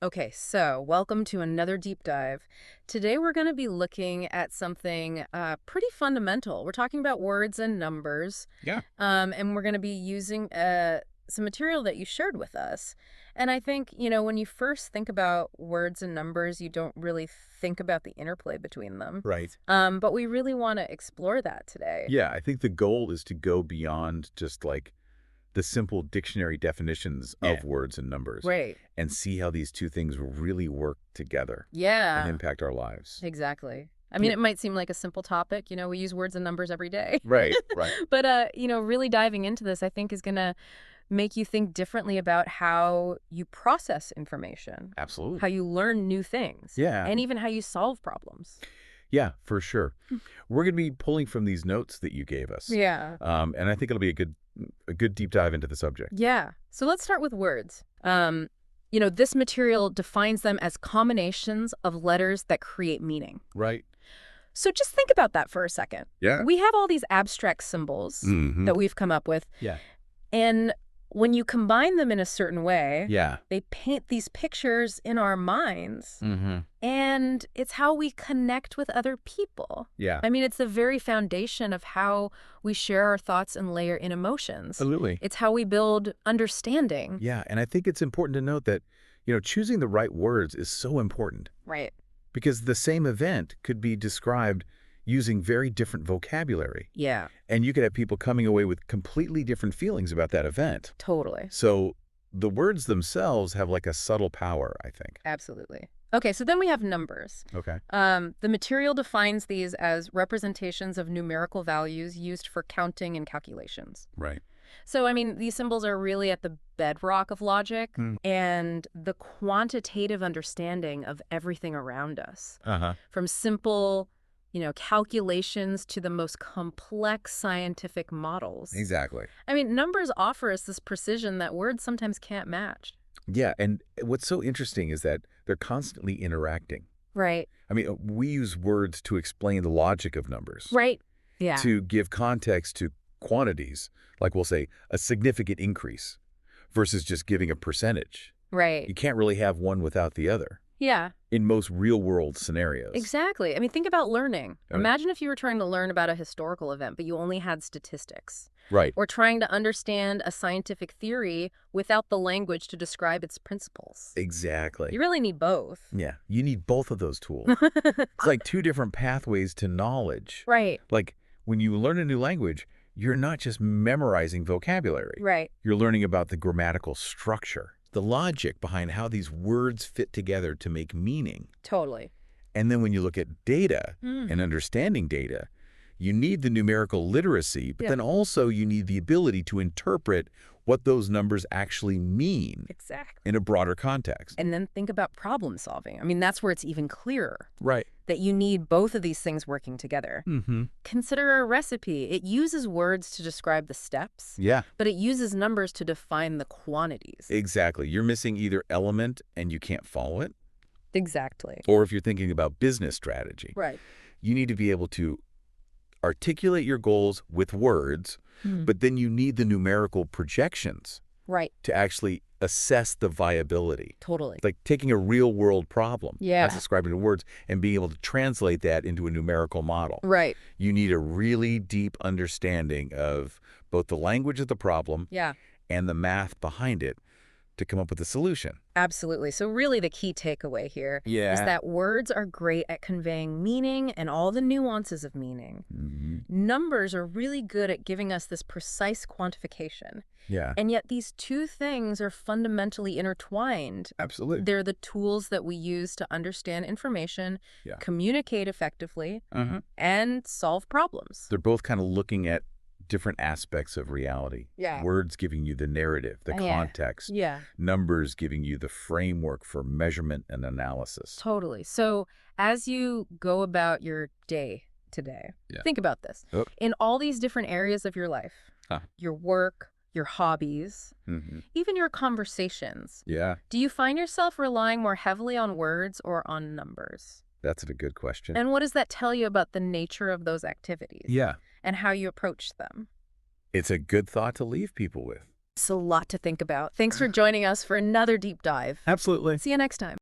Okay, so welcome to another deep dive. Today we're going to be looking at something pretty fundamental. We're talking about words and numbers, Yeah. and we're going to be using some material that you shared with us. And I think, when you first think about words and numbers, you don't really think about the interplay between them. Right. But we really want to explore that today. Yeah, I think the goal is to go beyond just like the simple dictionary definitions Yeah. of words and numbers Right. and see how these two things really work together and Yeah, impact our lives. exactly. I mean, Yeah. it might seem like a simple topic. We use words and numbers every day. Right, right. But really diving into this, I think is going to make you think differently about how you process information, Absolutely. how you learn new things, Yeah. and even how you solve problems. Yeah, for sure. We're going to be pulling from these notes that you gave us. Yeah. And I think it'll be a good deep dive into the subject. Yeah. So let's start with words. This material defines them as combinations of letters that create meaning. Right. So just think about that for a second. Yeah. We have all these abstract symbols Mm-hmm. that we've come up with, Yeah. and when you combine them in a certain way, Yeah. they paint these pictures in our minds, Mm-hmm. and it's how we connect with other people. Yeah. I mean, it's the very foundation of how we share our thoughts and layer in emotions. Absolutely. It's how we build understanding. Yeah, and I think it's important to note that, choosing the right words is so important. Right. Because the same event could be described using very different vocabulary. Yeah, And you could have people coming away with completely different feelings about that event. totally. So the words themselves have like a subtle power, I think. Absolutely. Okay, so then we have numbers. Okay. The material defines these as representations of numerical values used for counting and calculations. Right. So, I mean, these symbols are really at the bedrock of logic Hmm. and the quantitative understanding of everything around us, Uh-huh. from simple, calculations to the most complex scientific models. Exactly. I mean, numbers offer us this precision that words sometimes can't match. Yeah, and what's so interesting is that they're constantly interacting. Right. I mean, we use words to explain the logic of numbers, Right. Yeah. to give context to quantities, like we'll say a significant increase versus just giving a percentage. Right. You can't really have one without the other Yeah. in most real-world scenarios. Exactly. I mean, think about learning. Oh, yeah. Imagine if you were trying to learn about a historical event, but you only had statistics, Right. or trying to understand a scientific theory without the language to describe its principles. Exactly. You really need both. Yeah, you need both of those tools. It's like two different pathways to knowledge. Right. Like when you learn a new language, you're not just memorizing vocabulary. Right. You're learning about the grammatical structure, the logic behind how these words fit together to make meaning. Totally. And then when you look at data Mm. and understanding data, you need the numerical literacy, but Yeah. then also you need the ability to interpret what those numbers actually mean Exactly. in a broader context. And then think about problem solving. I mean, that's where it's even clearer Right. that you need both of these things working together. Mm-hmm. Consider a recipe. It uses words to describe the steps, Yeah, but it uses numbers to define the quantities. exactly. You're missing either element and you can't follow it, Exactly. or if you're thinking about business strategy, Right. you need to be able to articulate your goals with words, but then you need the numerical projections Right. to actually assess the viability. Totally. It's like taking a real-world problem, Yeah. as described in words, and being able to translate that into a numerical model. Right. You need a really deep understanding of both the language of the problem Yeah. and the math behind it to come up with a solution. Absolutely. So really the key takeaway here is Yeah. that words are great at conveying meaning and all the nuances of meaning. Mhm. Numbers are really good at giving us this precise quantification. Yeah, And yet these two things are fundamentally intertwined. absolutely. They're the tools that we use to understand information, Yeah. communicate effectively, Uh-huh. and solve problems. They're both kind of looking at different aspects of reality. Yeah. Words giving you the narrative, the Yeah. context. Yeah, Numbers giving you the framework for measurement and analysis. totally. So as you go about your day today, Yeah. think about this. Oh. In all these different areas of your life, Huh. your work, your hobbies, Mm-hmm. even your conversations, Yeah, do you find yourself relying more heavily on words or on numbers? that's a good question. And what does that tell you about the nature of those activities? Yeah, And how you approach them? it's a good thought to leave people with. It's a lot to think about. Thanks for joining us for another deep dive. Absolutely. See you next time.